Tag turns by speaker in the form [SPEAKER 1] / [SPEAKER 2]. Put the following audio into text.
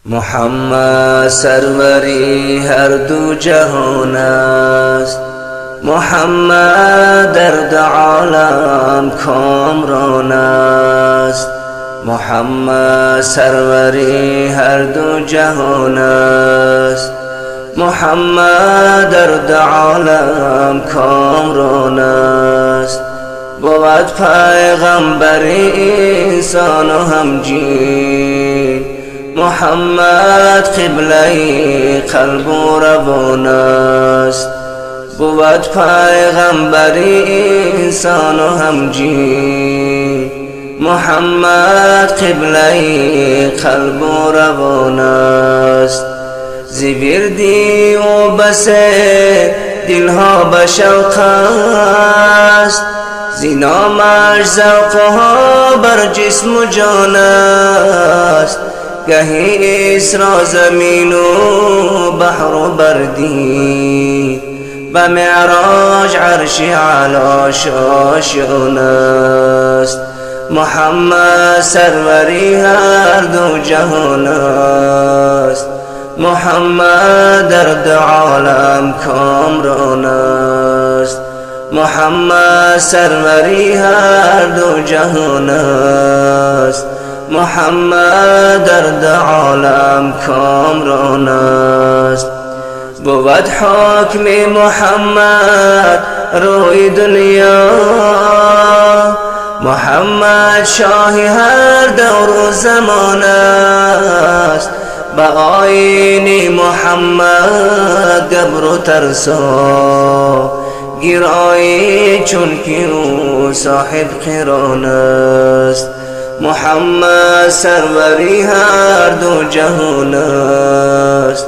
[SPEAKER 1] محمد سروری هر دو جهان است، محمد درد عالم کامران است. محمد سروری هر دو جهان است، محمد درد عالم کامران است. بود پیغمبری انسان و همجین، محمد قبله قلب و روان است. بود پیغمبری انسان و همجین، محمد قبله قلب و روان است. زیوردی و بس دلها به شوق است، زینامش ذوقها بر جسم و جان است. گهی اسرا زمین و بحر و بردی، و معراج عرش علا شاشان است. محمد سروری هر دو جهان است، محمد درد عالم کامران است. محمد سروری هر دو جهان است، محمد درد عالم کامران است. بود حکم محمد روی دنیا، محمد شاه هر دور و زمان است. به آیین محمد گبر و ترسا، گرایی چون که او صاحب قران است. محمد سروری هر دو جهان است،